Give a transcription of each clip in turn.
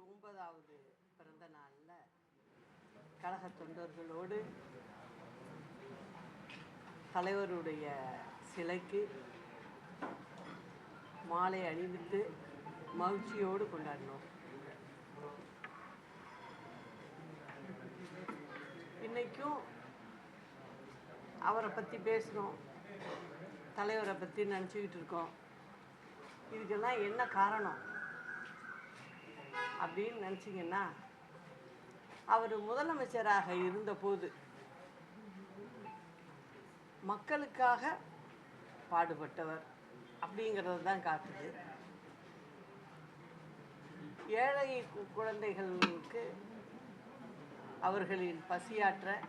109வது பிறந்த நாளில் கழக தொண்டர்களோடு தலைவருடைய சிலைக்கு மாலை அணிவித்து மகிழ்ச்சியோடு கொண்டாடினோம். இன்றைக்கும் அவரை பற்றி பேசுகிறோம், தலைவரை பற்றி நினச்சிக்கிட்டு இருக்கோம். இதுக்கெல்லாம் என்ன காரணம் அப்படின்னு நினச்சிங்கன்னா, அவர் முதலமைச்சராக இருந்தபோது மக்களுக்காக பாடுபட்டவர் அப்படிங்கிறது தான் காட்டுது. ஏழை குழந்தைகளுக்கு அவர்களின் பசியாற்ற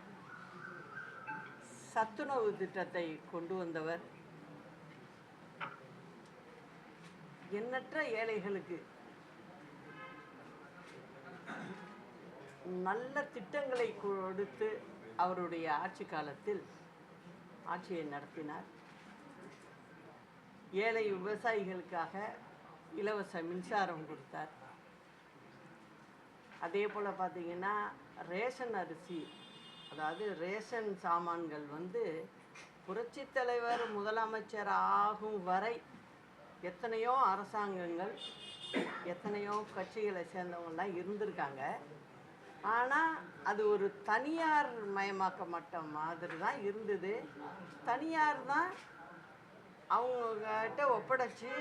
சத்துணவு திட்டத்தை கொண்டு வந்தவர். எண்ணற்ற ஏழைகளுக்கு நல்ல திட்டங்களை கொடுத்து அவருடைய ஆட்சி காலத்தில் ஆட்சியை நடத்தினார். ஏழை விவசாயிகளுக்காக இலவச மின்சாரம் கொடுத்தார். அதே போல் பார்த்திங்கன்னா ரேஷன் அரிசி, அதாவது ரேஷன் சாமான்கள் புரட்சி தலைவர் முதலமைச்சர் ஆகும் வரை எத்தனையோ அரசாங்கங்கள் எத்தனையோ கட்சிகளை சேர்ந்தவங்களாம் இருந்திருக்காங்க. ஆனால் அது ஒரு தனியார் மயமாக்கப்பட்ட மாதிரி தான் இருந்தது. தனியார் தான் அவங்கக்கிட்ட ஒப்படைச்சி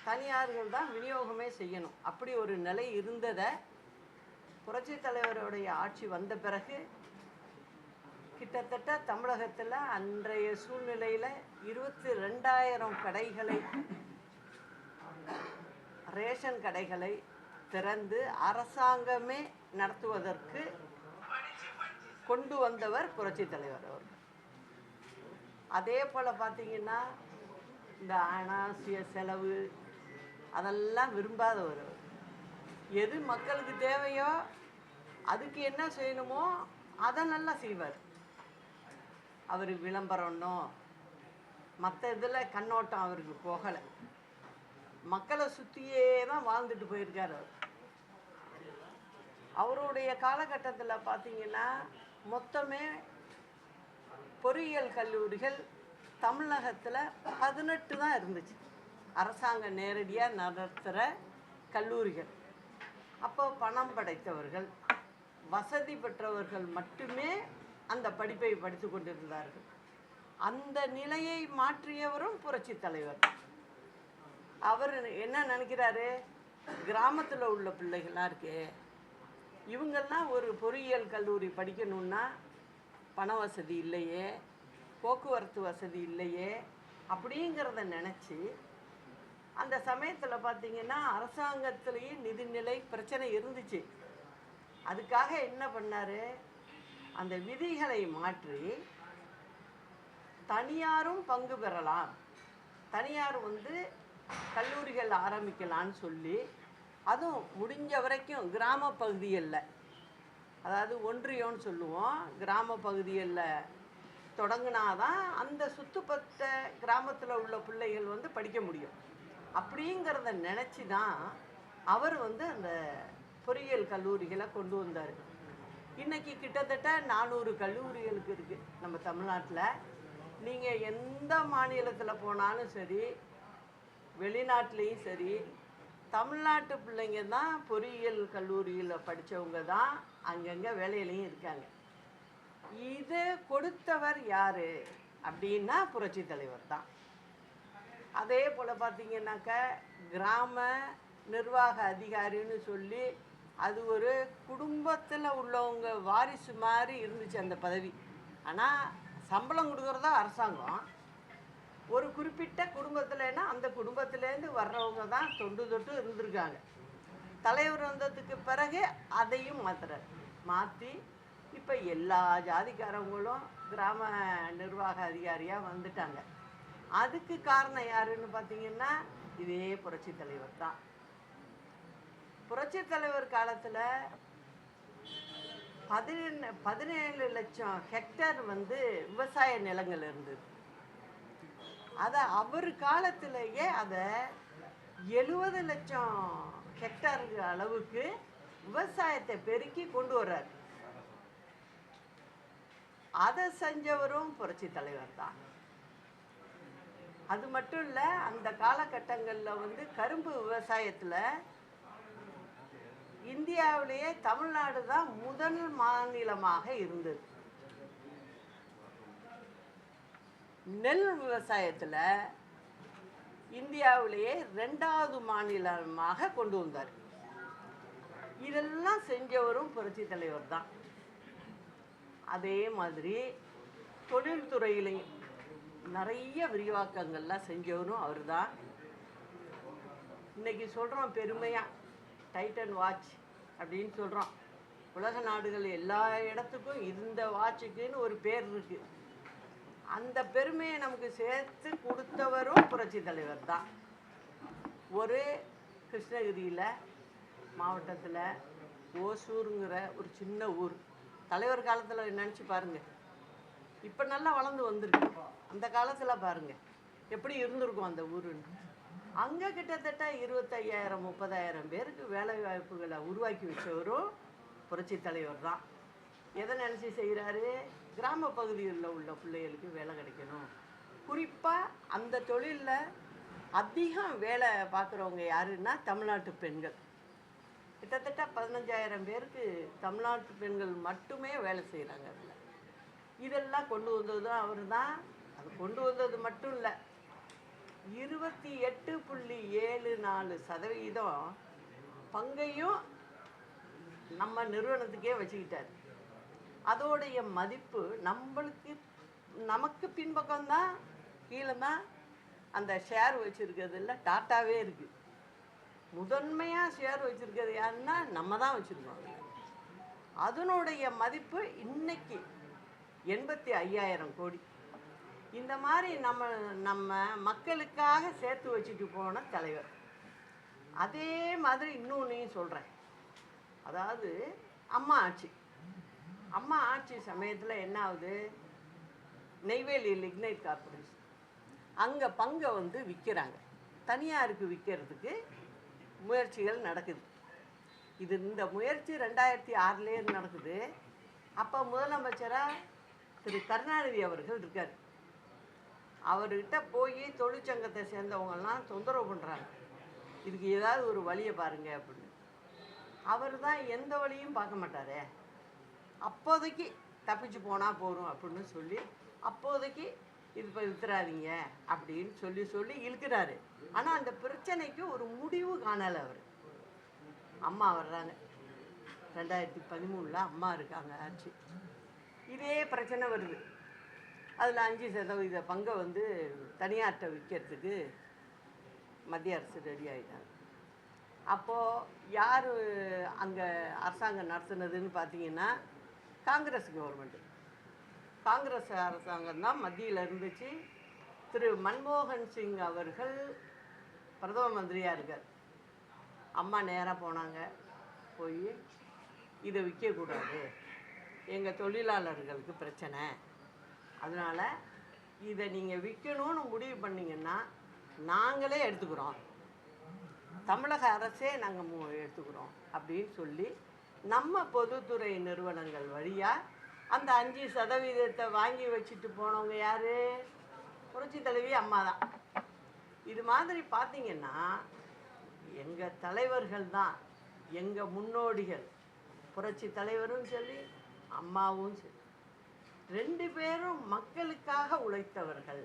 தனியார்கள் தான் விநியோகமே செய்யணும். அப்படி ஒரு நிலை இருந்ததை புரட்சி தலைவருடைய ஆட்சி வந்த பிறகு கிட்டத்தட்ட தமிழகத்தில் அன்றைய சூழ்நிலையில் 22,000 கடைகளை, ரேஷன் கடைகளை திறந்து அரசாங்கமே நடத்துவதற்கு கொண்டு வந்தவர் புரட்சி தலைவர் அவர்கள். அதே போல் பார்த்திங்கன்னா இந்த அனாவசிய செலவு அதெல்லாம் விரும்பாதவர். எது மக்களுக்கு தேவையோ அதுக்கு என்ன செய்யணுமோ அதை நல்லா செய்வார். அவர் விளம்பரம்னோ மற்ற இதில் கண்ணோட்டம் அவருக்கு போகலை. மக்களை சுற்றியே தான் வாழ்ந்துட்டு போயிருக்கார் அவர். அவருடைய காலகட்டத்தில் பார்த்திங்கன்னா மொத்தமே பொறியியல் கல்லூரிகள் தமிழகத்தில் 18 தான் இருந்துச்சு, அரசாங்கம் நேரடியாக நடத்துகிற கல்லூரிகள். அப்போ பணம் படைத்தவர்கள், வசதி பெற்றவர்கள் மட்டுமே அந்த படிப்பை படித்து கொண்டிருந்தார்கள். அந்த நிலையை மாற்றியவரும் புரட்சி தலைவர். அவர் என்ன நினைக்கிறாரு, கிராமத்தில் உள்ள பிள்ளைகளாக இருக்கே, இவங்கெல்லாம் ஒரு பொறியியல் கல்லூரி படிக்கணுன்னா பண வசதி இல்லையே, போக்குவரத்து வசதி இல்லையே அப்படிங்கிறத நினச்சி அந்த சமயத்தில் பார்த்திங்கன்னா அரசாங்கத்திலேயே நிதிநிலை பிரச்சனை இருந்துச்சு. அதுக்காக என்ன பண்ணார், அந்த விதிகளை மாற்றி தனியாரும் பங்கு பெறலாம், தனியார் கல்லூரிகள் ஆரம்பிக்கலான்னு சொல்லி, அதுவும் முடிஞ்ச வரைக்கும் கிராம பகுதிகளில், அதாவது ஒன்றியம்னு சொல்லுவோம், கிராம பகுதிகளில் தொடங்கினாதான் அந்த சுற்றுப்பட்ட கிராமத்தில் உள்ள பிள்ளைகள் படிக்க முடியும். அப்படிங்கிறத நினச்சி தான் அவர் அந்த பொறியியல் கல்லூரிகளை கொண்டு வந்தார். இன்றைக்கி கிட்டத்தட்ட 400 கல்லூரிகளுக்கு இருக்குது நம்ம தமிழ்நாட்டில். நீங்கள் எந்த மாநிலத்தில் போனாலும் சரி, வெளிநாட்டிலையும் சரி, தமிழ்நாட்டு பிள்ளைங்க தான் பொறியியல் கல்லூரியில் படித்தவங்க தான் அங்கங்கே வேலையிலையும் இருக்காங்க. இது கொடுத்தவர் யார் அப்படின்னா புரட்சி தலைவர் தான். அதே போல் பார்த்திங்கனாக்கா கிராம நிர்வாக அதிகாரின்னு சொல்லி அது ஒரு குடும்பத்தில் உள்ளவங்க வாரிசு மாதிரி இருந்துச்சு அந்த பதவி. ஆனால் சம்பளம் கொடுக்குறதா அரசாங்கம். ஒரு குறிப்பிட்ட குடும்பத்தில்னா அந்த குடும்பத்திலேருந்து வர்றவங்க தான் தொண்டு தொட்டு இருந்திருக்காங்க. தலைவர் வந்ததுக்கு பிறகு அதையும் மாற்றி இப்போ எல்லா ஜாதிக்காரங்களும் கிராம நிர்வாக அதிகாரியாக வந்துட்டாங்க. அதுக்கு காரணம் யாருன்னு பார்த்திங்கன்னா இதே புரட்சி தலைவர் தான். புரட்சி தலைவர் காலத்தில் 17 லட்சம் ஹெக்டேர் விவசாய நிலங்கள் இருந்தது. அதை அவர் காலத்திலேயே அதை 70 லட்சம் ஹெக்டர் அளவுக்கு விவசாயத்தை பெருக்கி கொண்டு வர்றாரு. அதை செஞ்சவரும் புரட்சி தலைவர் தான். அது மட்டும் இல்லை, அந்த காலகட்டங்களில் வந்து கரும்பு விவசாயத்தில் இந்தியாவிலேயே தமிழ்நாடு தான் முதல் மாநிலமாக இருந்தது. நெல் விவசாயத்தில் இந்தியாவிலேயே 2வது மாநிலமாக கொண்டு வந்தார். இதெல்லாம் செஞ்சவரும் புரட்சி தலைவர் தான். அதே மாதிரி தொழில்துறையிலையும் நிறைய விரிவாக்கங்கள்லாம் செஞ்சவரும் அவர் தான். இன்னைக்கு சொல்கிறோம் பெருமையாக டைட்டன் வாட்ச் அப்படின்னு சொல்கிறோம். உலக நாடுகள் எல்லா இடத்துக்கும் இந்த வாட்சுக்குன்னு ஒரு பேர் இருக்குது. அந்த பெருமையை நமக்கு சேர்த்து கொடுத்தவரும் புரட்சி தலைவர் தான். ஒரு கிருஷ்ணகிரியில் மாவட்டத்தில் ஓசூருங்கிற ஒரு சின்ன ஊர், தலைவர் காலத்தில் நினச்சி பாருங்கள், இப்போ நல்லா வளர்ந்து வந்திருக்கு. அந்த காலத்தில் பாருங்கள் எப்படி இருந்திருக்கும் அந்த ஊருன்னு. அங்கே கிட்டத்தட்ட 25,000 30,000 பேருக்கு வேலை வாய்ப்புகளை உருவாக்கி வச்சவரும் புரட்சி தலைவர் தான். எதை நினச்சி செய்கிறாரு? கிராம பகுதிகளில் உள்ள பிள்ளைகளுக்கு வேலை கிடைக்கணும். குறிப்பாக அந்த தொழிலில் அதிகம் வேலை பார்க்குறவங்க யாருன்னா தமிழ்நாட்டு பெண்கள். கிட்டத்தட்ட 15,000 பேருக்கு தமிழ்நாட்டு பெண்கள் மட்டுமே வேலை செய்கிறாங்க. அதில் இதெல்லாம் கொண்டு வந்ததும் அவர் தான். அது கொண்டு வந்தது மட்டும் இல்லை, 28.74% பங்கையும் நம்ம நிறுவனத்துக்கே வச்சுக்கிட்டார். அதோடைய மதிப்பு நமக்கு பின்பக்கம்தான், கீழே தான் அந்த ஷேர் வச்சுருக்கிறதுல டாட்டாவே இருக்குது. முதன்மையாக ஷேர் வச்சுருக்கிறது யாருன்னா நம்ம தான் வச்சுருக்கோம். அதனுடைய மதிப்பு இன்னைக்கு 85,000 கோடி. இந்த மாதிரி நம்ம மக்களுக்காக சேர்த்து வச்சுட்டு போன தலைவர். அதே மாதிரி இன்னொன்றையும் சொல்கிறேன். அதாவது அம்மா ஆட்சி சமயத்தில் என்ன ஆகுது, நெய்வேலி லிக்னைட் கார்பரேஷன் அங்கே பங்கை வந்து விற்கிறாங்க. தனியாருக்கு விற்கிறதுக்கு முயற்சிகள் நடக்குது. இந்த முயற்சி 2006லேயே நடக்குது. அப்போ முதலமைச்சராக திரு கருணாநிதி அவர்கள் இருக்கார். அவர்கிட்ட போய் தொழிற்சங்கத்தை சேர்ந்தவங்கெல்லாம் தொந்தரவு பண்ணுறாங்க, இதுக்கு ஏதாவது ஒரு வழியை பாருங்க அப்படின்னு. அவர் தான் எந்த வழியும் பார்க்க மாட்டாரே, அப்போதைக்கு தப்பிச்சு போனால் போகிறோம் அப்படின்னு சொல்லி அப்போதைக்கு இது இப்போ வித்துறாதீங்க அப்படின்னு சொல்லி இழுக்கிறாரு. ஆனால் அந்த பிரச்சனைக்கு ஒரு முடிவு காணலை அவர். அம்மா வர்றாங்க, 2013 அம்மா இருக்காங்க ஆட்சி. இதே பிரச்சனை வருது. அதில் 5% பங்கை வந்து தனியார்கிட்ட விற்கிறதுக்கு மத்திய அரசு ரெடி ஆகிட்டாங்க. அப்போது யார் அங்கே அரசாங்கம் நடத்துனதுன்னு பார்த்தீங்கன்னா காங்கிரஸ் கவர்மெண்ட்டு. காங்கிரஸ் அரசாங்கம் தான் மத்தியில் இருந்துச்சு. திரு மன்மோகன் சிங் அவர்கள் பிரதம மந்திரியாக இருக்கார். அம்மா நேராக போனாங்க, போய் இதை விற்கக்கூடாது, எங்கள் தொழிலாளர்களுக்கு பிரச்சனை, அதனால் இதை நீங்கள் விற்கணும்னு முடிவு பண்ணிங்கன்னா நாங்களே எடுத்துக்கிறோம், தமிழக அரசே நாங்கள் எடுத்துக்கிறோம் அப்படின்னு சொல்லி நம்ம பொதுத்துறை நிறுவனங்கள் வழியாக அந்த 5% வாங்கி வச்சுட்டு போனவங்க யார்? புரட்சி தலைவி அம்மா தான். இது மாதிரி பார்த்திங்கன்னா எங்கள் தலைவர்கள் தான், எங்கள் முன்னோடிகள். புரட்சி தலைவரும் சரி, அம்மாவும் சரி, 2 பேரும் மக்களுக்காக உழைத்தவர்கள்.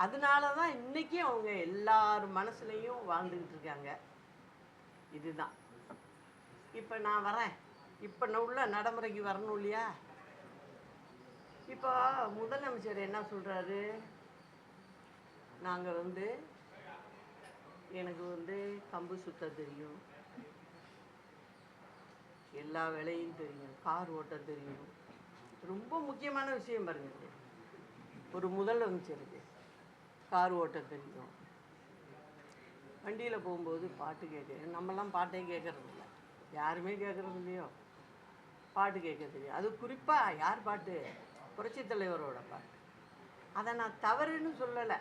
அதனால தான் இன்றைக்கும் அவங்க எல்லார் மனசுலையும் வாழ்ந்துக்கிட்டு இருக்காங்க. இதுதான். இப்போ நான் வரேன், இப்போ உள்ள நடைமுறைக்கு வரணும் இல்லையா? இப்போ முதலமைச்சர் என்ன சொல்கிறாரு, நாங்கள் வந்து எனக்கு வந்து கம்பு சுத்த தெரியும், எல்லா வேலையும் தெரியும், கார் ஓட்ட தெரியும். ரொம்ப முக்கியமான விஷயம் பாருங்க, ஒரு முதலமைச்சருக்கு கார் ஓட்ட தெரியும், வண்டியில் போகும்போது பாட்டு கேட்க, நம்மலாம் பாட்டே கேட்குறது இல்லை, யாருமே கேட்குறது இல்லையோ, பாட்டு கேட்க தெரியும். அது குறிப்பாக யார் பாட்டு? புரட்சி தலைவரோட பாட்டு. அதை நான் தவறுன்னு சொல்லலை.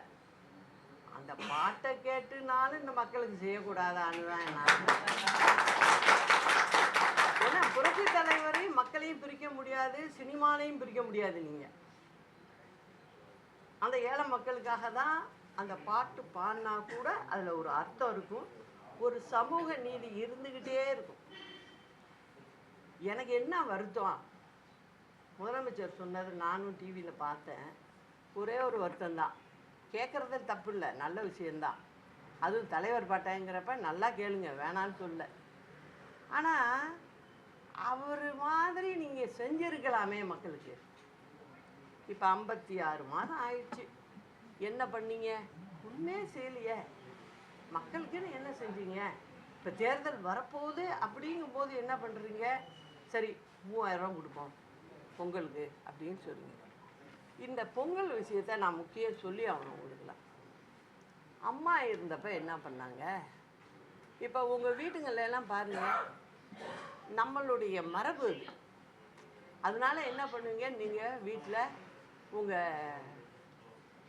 அந்த பாட்டை கேட்டுனாலும் இந்த மக்களுக்கு செய்யக்கூடாதான்னு தான் நான். ஏன்னா புரட்சி தலைவரையும் மக்களையும் பிரிக்க முடியாது, சினிமாலையும் பிரிக்க முடியாது. நீங்கள் அந்த ஏழை மக்களுக்காக தான் அந்த பாட்டு பாடினா கூட அதில் ஒரு அர்த்தம் இருக்கும், ஒரு சமூக நீதி இருந்துக்கிட்டே இருக்கும். எனக்கு என்ன வருத்தம், முதலமைச்சர் சொன்னது நானும் டிவியில் பார்த்தேன். ஒரே ஒரு வருத்தம்தான், கேட்குறது தப்பு இல்லை, நல்ல விஷயந்தான். அதுவும் தலைவர் பாட்டேங்கிறப்ப நல்லா கேளுங்க, வேணான்னு சொல்ல. ஆனால் அவர் மாதிரி நீங்கள் செஞ்சுருக்கலாமே மக்களுக்கு. இப்போ 56 மாதம் ஆயிடுச்சு, என்ன பண்ணீங்க? ஒன்றே செய்யலையே. மக்களுக்குன்னு என்ன செஞ்சீங்க? இப்போ தேர்தல் வரப்போகுது அப்படிங்கும்போது என்ன பண்ணுறீங்க? சரி 3000 ரூபா கொடுப்போம் பொங்கலுக்கு அப்படின்னு சொல்லுங்க. இந்த பொங்கல் விஷயத்தை நான் முக்கியம் சொல்லி ஆகணும் உங்களுக்குலாம். அம்மா இருந்தப்போ என்ன பண்ணாங்க? இப்போ உங்கள் வீட்டுங்களெல்லாம் பாருங்கள், நம்மளுடைய மரபு இது. அதனால என்ன பண்ணுவீங்க, நீங்கள் வீட்டில் உங்கள்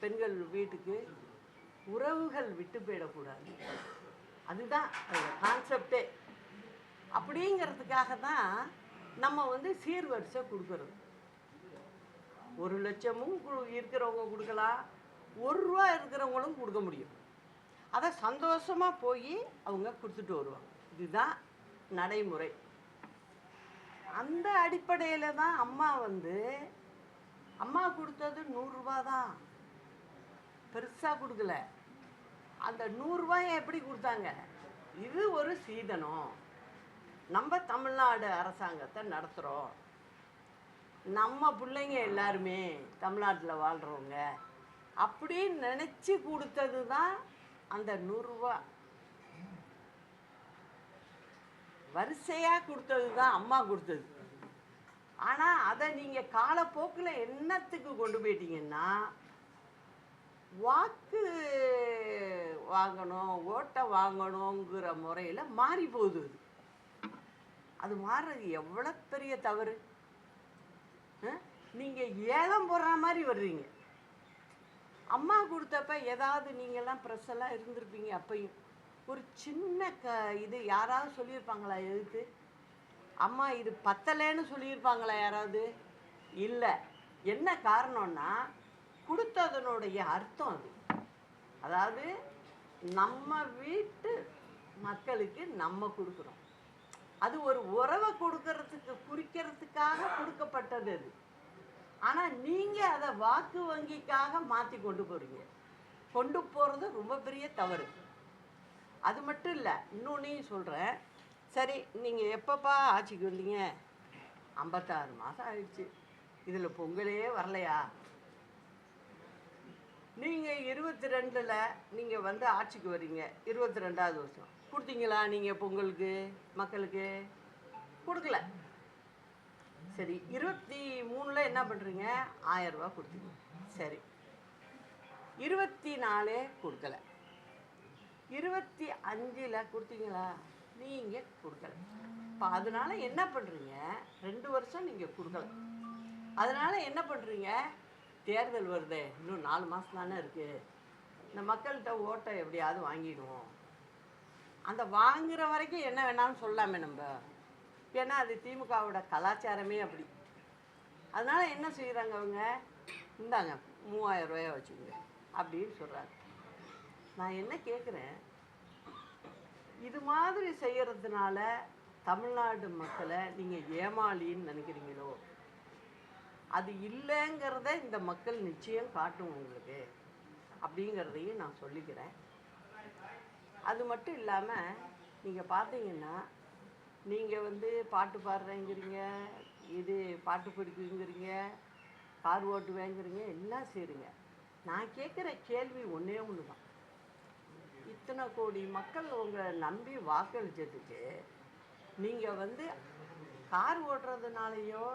பெண்கள் வீட்டுக்கு உறவுகள் விட்டு போயிடக்கூடாது. அதுதான் கான்செப்டே. அப்படிங்கிறதுக்காக தான் நம்ம வந்து சீர்வரிசை கொடுக்கறது. 1 லட்சமும் இருக்கிறவங்க கொடுக்கலாம், 1 ரூபா இருக்கிறவங்களும் கொடுக்க முடியும். அதை சந்தோஷமாக போய் அவங்க கொடுத்துட்டு வருவாங்க. இதுதான் நடைமுறை. அந்த அடிப்படையில் தான் அம்மா வந்து, அம்மா கொடுத்தது 100 ரூபா தான், பெருசாக கொடுக்கல. அந்த 100 ரூபாயை எப்படி கொடுத்தாங்க? இது ஒரு சீதனம், நம்ம தமிழ்நாடு அரசாங்கத்தை நடத்துகிறோம், நம்ம பிள்ளைங்க எல்லாருமே தமிழ்நாட்டில் வாழ்கிறவங்க அப்படின்னு நினச்சி கொடுத்தது தான் அந்த 100 ரூபா. வரிசையாக கொடுத்தது தான் அம்மா கொடுத்தது. ஆனால் அதை நீங்கள் காலப்போக்கில் என்னத்துக்கு கொண்டு போயிட்டீங்கன்னா, வாக்கு வாங்கணும், ஓட்டை வாங்கணுங்கிற முறையில் மாறி போகுது. அது மாறுறது எவ்வளோ பெரிய தவறு. நீங்கள் ஏலம் போடுற மாதிரி வர்றீங்க. அம்மா கொடுத்தப்ப ஏதாவது நீங்கள்லாம் ப்ரெஸ்ஸெல்லாம் இருந்திருப்பீங்க. அப்பையும் ஒரு சின்ன இது யாராவது சொல்லியிருப்பாங்களா? எதுக்கு அம்மா இது பத்தலைன்னு சொல்லியிருப்பாங்களா யாராவது? இல்லை. என்ன காரணம்னா, கொடுத்ததனுடைய அர்த்தம் அது. அதாவது நம்ம வீட்டு மக்களுக்கு நம்ம கொடுக்குறோம், அது ஒரு உறவை கொடுக்கறதுக்கு குறிக்கிறதுக்காக கொடுக்கப்பட்டது அது. ஆனால் நீங்கள் அதை வாக்கு வங்கிக்காக மாற்றி கொண்டு போகிறீங்க. கொண்டு போகிறது ரொம்ப பெரிய தவறு. அது மட்டும் இல்லை, இன்னொன்னையும் சொல்கிறேன். சரி, நீங்கள் எப்பப்பா ஆட்சிக்கு வந்தீங்க? 56 மாதம் ஆயிடுச்சு, இதில் பொங்கலே வரலையா? நீங்கள் 22ல் நீங்கள் வந்து ஆட்சிக்கு வரீங்க, 22வது வருஷம் கொடுத்தீங்களா நீங்கள் பொங்கலுக்கு மக்களுக்கு? கொடுக்கல. சரி, 23ல் என்ன பண்ணுறீங்க? 1000 ரூபா கொடுத்தீங்க. சரி, 24 கொடுக்கல. 25ல் கொடுத்தீங்களா? நீங்கள் கொடுக்கல. இப்போ அதனால் என்ன பண்ணுறீங்க? 2 வருஷம் நீங்கள் கொடுக்கல. அதனால் என்ன பண்ணுறீங்க? தேர்தல் வருது, இன்னும் 4 மாதம் தானே இருக்குது, இந்த மக்கள்கிட்ட ஓட்டை எப்படியாவது வாங்கிடுவோம். அந்த வாங்குகிற வரைக்கும் என்ன வேணாலும் சொல்லாமே நம்ம. ஏன்னா அது திமுகவோட கலாச்சாரமே அப்படி. அதனால் என்ன செய்கிறாங்க அவங்க? இந்தாங்க 3000 ரூபாயை வச்சுக்கோங்க அப்படின்னு சொல்கிறாங்க. நான் என்ன கேட்குறேன், இது மாதிரி செய்கிறதுனால தமிழ்நாடு மக்களை நீங்கள் ஏமாளின்னு நினைக்கிறீங்களோ? அது இல்லைங்கிறத இந்த மக்கள் நிச்சயம் காட்டும் உங்களுக்கு அப்படிங்கிறதையும் நான் சொல்லிக்கிறேன். அது மட்டும் இல்லாமல் நீங்கள் பார்த்தீங்கன்னா, நீங்கள் வந்து பாட்டு பாடுறேங்கிறீங்க, இது பாட்டு பிடிக்குங்கிறீங்க, கார் ஓட்டு வேங்குறீங்க, எல்லாம் செய்கிறீங்க. நான் கேட்குற கேள்வி ஒன்றே ஒன்று தான். இத்தனை கோடி மக்கள் உங்களை நம்பி வாக்களித்ததுக்கு நீங்கள் வந்து கார் ஓட்டுறதுனாலையோ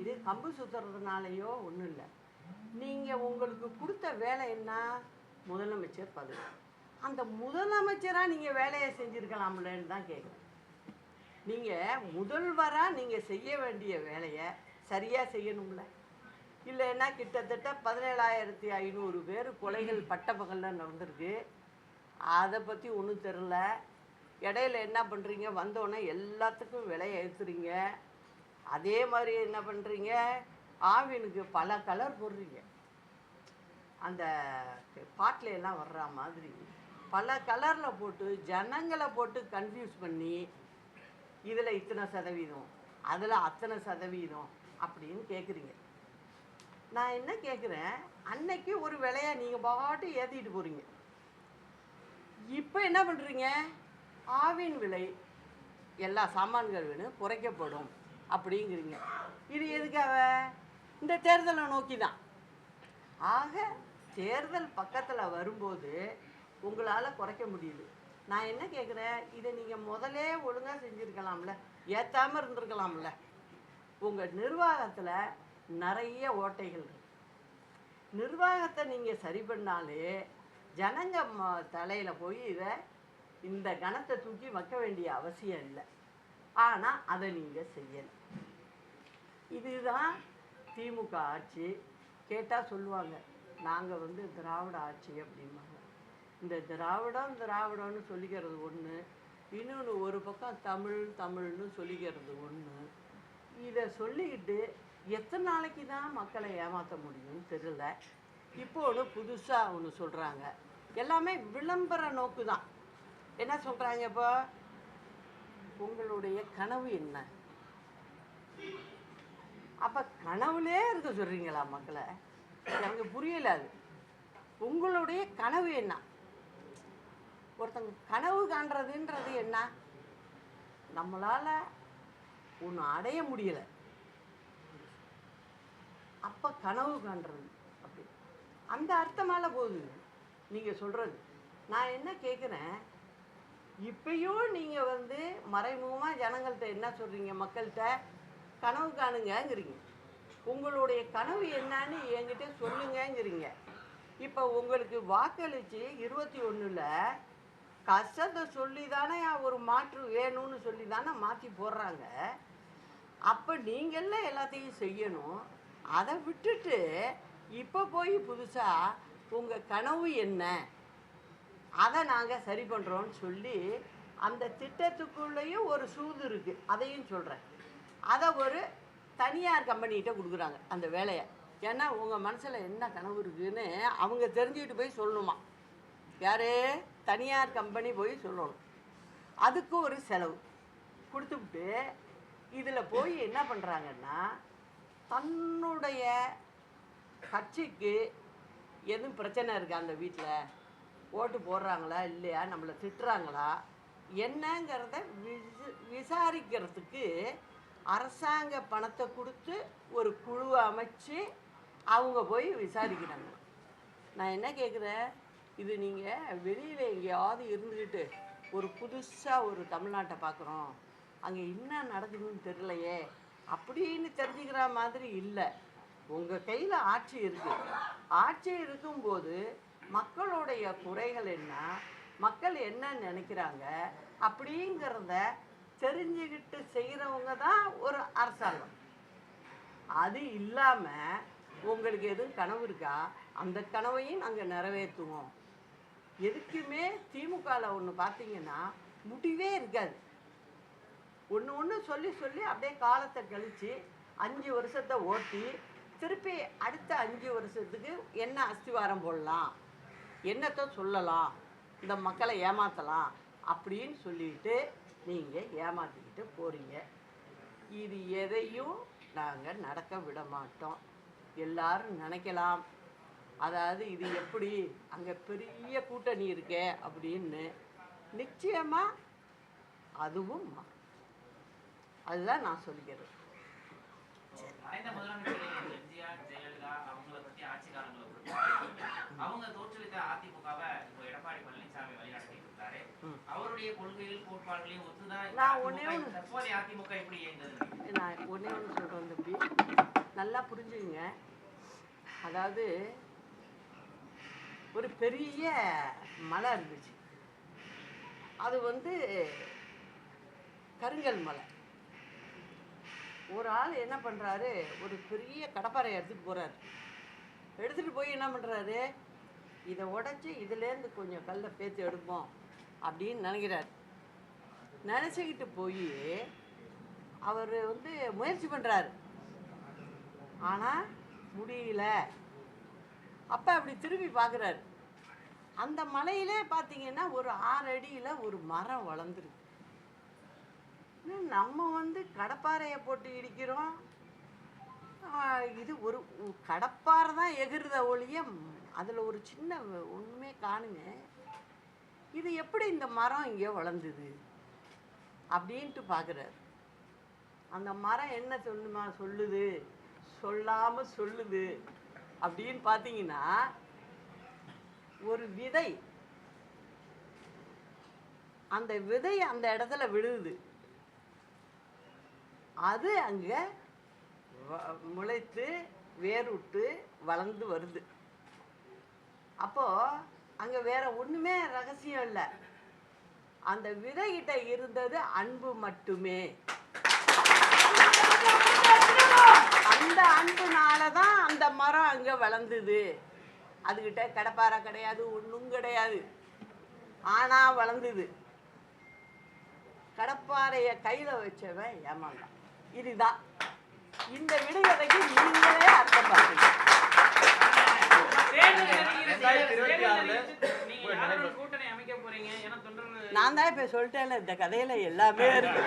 இது கம்பு சுற்றுறதுனாலையோ ஒன்றும் இல்லை. நீங்கள் உங்களுக்கு கொடுத்த வேலை என்ன? முதலமைச்சர் பதவி. அந்த முதலமைச்சராக நீங்கள் வேலையை செஞ்சுருக்கலாம்லன்னு தான் கேட்குறேன். நீங்கள் முதல்வராக நீங்கள் செய்ய வேண்டிய வேலையை சரியாக செய்யணும்ல. இல்லைன்னா கிட்டத்தட்ட 17,500 பேர் கொலைகள் பட்டப்பகலில் நடந்திருக்கு. அதை பற்றி ஒன்றும் தெரில. இடையில என்ன பண்ணுறீங்க, வந்தோடனே எல்லாத்துக்கும் விலையை ஏற்றுறீங்க. அதே மாதிரி என்ன பண்ணுறீங்க, ஆவினுக்கு பல கலர் போடுறீங்க. அந்த பாட்டில் எல்லாம் வர்ற மாதிரி பல கலரில் போட்டு ஜனங்களை போட்டு கன்ஃபியூஸ் பண்ணி இதில் இத்தனை சதவீதம், அதில் அத்தனை சதவீதம் அப்படின்னு கேட்குறீங்க. நான் என்ன கேட்குறேன், அன்னைக்கு ஒரு விலையை நீங்கள் பாட்டு ஏற்றிட்டு போகிறீங்க. இப்போ என்ன பண்ணுறீங்க, ஆவின் விலை எல்லா சாமான்கள் வேணும் குறைக்கப்படும் அப்படிங்கிறீங்க. இது எதுக்காக? இந்த தேர்தலை நோக்கி தான். ஆக தேர்தல் பக்கத்தில் வரும்போது உங்களால் குறைக்க முடியுது. நான் என்ன கேட்குறேன், இதை நீங்கள் முதலே ஒழுங்காக செஞ்சுருக்கலாம்ல, ஏற்றாமல் இருந்திருக்கலாம்ல. உங்கள் நிர்வாகத்தில் நிறைய ஓட்டைகள் இருக்கு. நிர்வாகத்தை நீங்கள் சரி பண்ணாலே ஜனங்க தலையில் போய் இந்த கணத்தை தூக்கி வைக்க வேண்டிய அவசியம் இல்லை. ஆனால் அதை நீங்கள் செய்யலை. இதுதான் திமுக ஆட்சி. கேட்டால் சொல்லுவாங்க, நாங்கள் திராவிட ஆட்சி அப்படிம்பாங்க. இந்த திராவிடம்னு சொல்லிக்கிறது ஒன்று, இன்னொன்று ஒரு பக்கம் தமிழ்னு சொல்லிக்கிறது ஒன்று. இதை சொல்லிக்கிட்டு எத்தனை நாளைக்கு தான் மக்களை ஏமாற்ற முடியும்னு தெரியல. இப்போ ஒன்று புதுசாக ஒன்று சொல்கிறாங்க, எல்லாமே விளம்பர நோக்கு தான். என்ன சொல்கிறாங்க, இப்போ உங்களுடைய கனவு என்ன? அப்போ கனவுலே இருக்க சொல்கிறீங்களா மக்களை? எனக்கு புரியல. அது உங்களுடைய கனவு என்ன? ஒருத்தங்க கனவு காண்றதுன்றது என்ன? நம்மளால் ஒன்று அடைய முடியலை, அப்போ கனவு காண்றது அப்படி அந்த அர்த்தமால போகுது நீங்கள் சொல்கிறது. நான் என்ன கேட்குறேன், இப்பயும் நீங்கள் மறைமுகமாக ஜனங்கள்கிட்ட என்ன சொல்கிறீங்க, மக்கள்கிட்ட கனவு காணுங்கங்கிறீங்க. உங்களுடைய கனவு என்னன்னு என்கிட்ட சொல்லுங்கங்கிறீங்க. இப்போ உங்களுக்கு வாக்களித்து 21ல் கஷ்டத்தை சொல்லி தானே ஒரு மாற்று வேணும்னு சொல்லி தானே மாற்றி போடுறாங்க. அப்போ நீங்கள்லாம் எல்லாத்தையும் செய்யணும். அதை விட்டுட்டு இப்போ போய் புதுசாக உங்கள் கனவு என்ன, அதை நாங்கள் சரி பண்ணுறோன்னு சொல்லி அந்த திட்டத்துக்குள்ளேயும் ஒரு சூது இருக்குது. அதையும் சொல்கிறேன். அதை ஒரு தனியார் கம்பெனிகிட்ட கொடுக்குறாங்க அந்த வேலையை. ஏன்னா உங்கள் மனசில் என்ன கனவு இருக்குதுன்னு அவங்க தெரிஞ்சுக்கிட்டு போய் சொல்லணுமா. யார்? தனியார் கம்பெனி போய் சொல்லணும். அதுக்கு ஒரு செலவு கொடுத்துவிட்டு இதில் போய் என்ன பண்ணுறாங்கன்னா, தன்னுடைய கட்சிக்கு எதுவும் பிரச்சனை இருக்கா, அந்த வீட்டில் ஓட்டு போடுறாங்களா இல்லையா, நம்மளை திட்டுறாங்களா என்னங்கிறத விசாரிக்கிறதுக்கு அரசாங்க பணத்தை கொடுத்து ஒரு குழுவை அமைச்சு அவங்க போய் விசாரிக்கிறாங்க. நான் என்ன கேட்குறேன், இது நீங்கள் வெளியில் எங்கேயாவது இருந்துக்கிட்டு ஒரு புதுசாக ஒரு தமிழ்நாட்டை பார்க்குறோம், அங்கே என்ன நடக்குதுன்னு தெரியலையே அப்படின்னு தெரிஞ்சுக்கிற மாதிரி இல்லை. உங்கள் கையில் ஆட்சி இருக்குது. ஆட்சி இருக்கும்போது மக்களுடைய குறைகள் என்ன, மக்கள் என்ன நினைக்கிறாங்க அப்படிங்கிறத தெரிஞ்சுக்கிட்டு செய்கிறவங்க தான் ஒரு அரசாங்கம். அது இல்லாமல் உங்களுக்கு எதுவும் கனவு இருக்கா, அந்த கனவையும் நாங்கள் நிறைவேற்றுவோம். எதுக்குமே திமுகவில் ஒன்று பார்த்தீங்கன்னா முடிவே இருக்காது. ஒன்று சொல்லி அப்படியே காலத்தை கழித்து 5 வருஷத்தை ஓட்டி திருப்பி அடுத்த 5 வருஷத்துக்கு என்ன அஸ்திவாரம் போடலாம், என்னத்தை சொல்லலாம், இந்த மக்களை ஏமாற்றலாம் அப்படின்னு சொல்லிட்டு நீங்கள் ஏமாற்றிக்கிட்டு போகிறீங்க. இது எதையும் நாங்கள் நடக்க விட மாட்டோம். எல்லாரும் நினைக்கலாம், அதாவது இது எப்படி அங்கே பெரிய கூட்டணி இருக்கே அப்படின்னு. நிச்சயமாக அதுவும் அதுதான் நான் சொல்லிக்கிறேன். அவங்க தோற்றுவித்த அதிமுகவை இப்போ எடப்பாடி பழனிசாமி வழிநடத்திட்டு இருக்காரு. அவருடைய கொள்கைகள் கோட்பாடுகளையும் ஒத்துதான் தற்போதைய அதிமுக எப்படி இயங்குது? நான் ஒன்னே ஒன்று சொல்கிறேன் தம்பி, நல்லா புரிஞ்சுங்க. அதாவது ஒரு பெரிய மலை இருந்துச்சு. அது கருங்கல் மலை. ஒரு ஆள் என்ன பண்ணுறாரு, ஒரு பெரிய கடப்பாரை எடுத்துகிட்டு போகிறாரு. எடுத்துகிட்டு போய் என்ன பண்ணுறாரு, இதை உடச்சி இதுலேருந்து கொஞ்சம் கல்லை பேத்து எடுப்போம் அப்படின்னு நினைக்கிறார். நினச்சிக்கிட்டு போய் அவர் முயற்சி பண்ணுறாரு. ஆனால் முடியல. அப்போ அப்படி திரும்பி பார்க்குறாரு. அந்த மலையிலே பார்த்தீங்கன்னா ஒரு 6 அடியில் ஒரு மரம் வளர்ந்துருக்கு. நம்ம கடப்பாறையை போட்டு இடிக்கிறோம், இது ஒரு கடப்பாறை தான் எகிறுத ஒழிய அதில் ஒரு சின்ன ஒன்றுமே காணுங்க. இது எப்படி இந்த மரம் இங்கே வளர்ந்துது அப்படின்ட்டு பார்க்குறாரு. அந்த மரம் என்ன சொல்லுது, சொல்லாமல் சொல்லுது அப்படின்னு பார்த்தீங்கன்னா, ஒரு விதை, அந்த விதை அந்த இடத்துல விழுது. அது அங்கே முளைத்து வேறுட்டு வளர்ந்து வருது. அப்போது அங்கே வேற ஒன்றுமே ரகசியம் இல்லை. அந்த விதைகிட்ட இருந்தது அன்பு மட்டுமே. அந்த அன்புனால தான் அந்த மரம் அங்கே வளர்ந்துது. அதுகிட்ட கடப்பாறை கிடையாது, ஒன்றும் கிடையாது. ஆனால் வளர்ந்துது. கடப்பாறையை கையில் வச்சவன் ஏமாந்தான். இதுதான் இந்த விடுகதைக்கு நீங்களே அர்த்தம் பார்த்தீங்க. நான் தான் இப்போ சொல்லிட்டேன்ல, இந்த கதையில் எல்லாமே இருக்கு.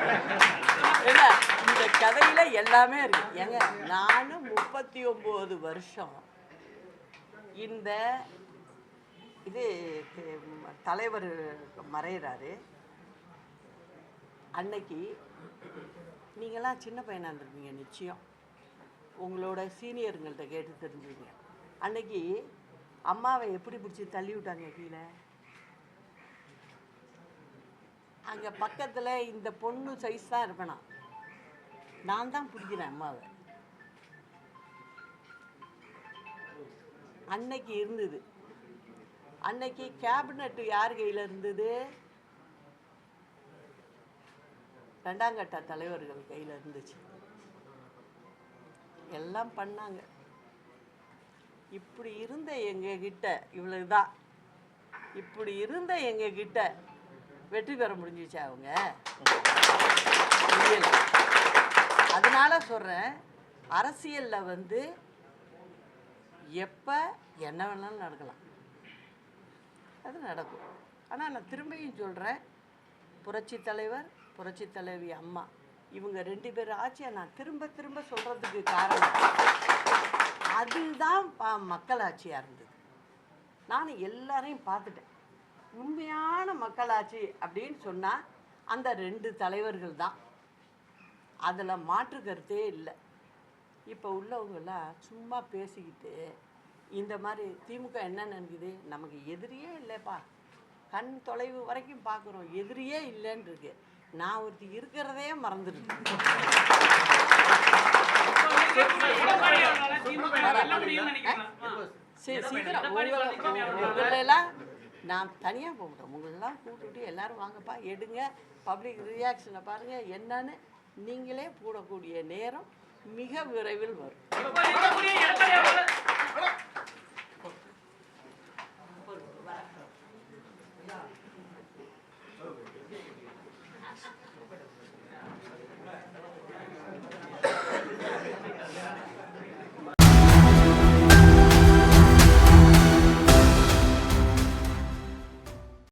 என்ன, இந்த கதையில் எல்லாமே இருக்கு. ஏங்க, நானும் 39 வருஷம் இந்த இது தலைவர் மறைகிறாரு. அன்னைக்கு நீங்களாம் சின்ன பையனாக இருந்திருப்பீங்க, நிச்சயம் உங்களோட சீனியருங்கள்ட்ட கேட்டு தெரிஞ்சுங்க. அன்னைக்கு அம்மாவை எப்படி பிடிச்சி தள்ளி விட்டாங்க கீழே. அங்கே பக்கத்தில் இந்த பொண்ணு சைஸ் தான் இருப்பேனா, நான் தான் பிடிக்கிறேன் அம்மாவை. அன்னைக்கு இருந்தது. அன்னைக்கு கேபினட் யார் கையில் இருந்தது? 2ஆம் கட்ட தலைவர்கள் கையில் இருந்துச்சு. எல்லாம் பண்ணாங்க. இப்படி இருந்த எங்ககிட்ட இவ்வளவுதான், இப்படி இருந்த எங்ககிட்ட வெற்றி பெற முடிஞ்சிச்சு அவங்க. அதனால சொல்கிறேன், அரசியலில் எப்போ என்ன வேணாலும் நடக்கலாம், அது நடக்கும். ஆனால் நான் திரும்பியும் சொல்கிறேன், புரட்சி தலைவர், புரட்சி தலைவி அம்மா, இவங்க 2 பேர் ஆட்சியை நான் திரும்ப திரும்ப சொல்கிறதுக்கு காரணம் அதுதான் மக்களாட்சியாக இருந்தது. நான் எல்லாரையும் பார்த்துட்டேன். உண்மையான மக்களாட்சி அப்படின்னு சொன்னால் அந்த 2 தலைவர்கள் தான். அதில் மாற்று கருத்தே இல்லை. இப்போ உள்ளவங்கெல்லாம் சும்மா பேசிக்கிட்டு இந்த மாதிரி திமுக என்ன நினைக்குது, நமக்கு எதிரியே இல்லைப்பா, கண் தொலைவு வரைக்கும் பார்க்குறோம், எதிரியே இல்லைன்னு இருக்கு. நான் ஒருத்தி இருக்கிறதே மறந்துருக்கு. சரி, சீக்கிரம் உங்களெல்லாம் நான் தனியாக போகிறேன். உங்களெல்லாம் கூப்பிட்டு எல்லாரும் வாங்கப்பா, எடுங்க, பப்ளிக் ரியாக்ஷனை பாருங்கள் என்னன்னு நீங்களே போடக்கூடிய நேரம் மிக விரைவில் வரும்.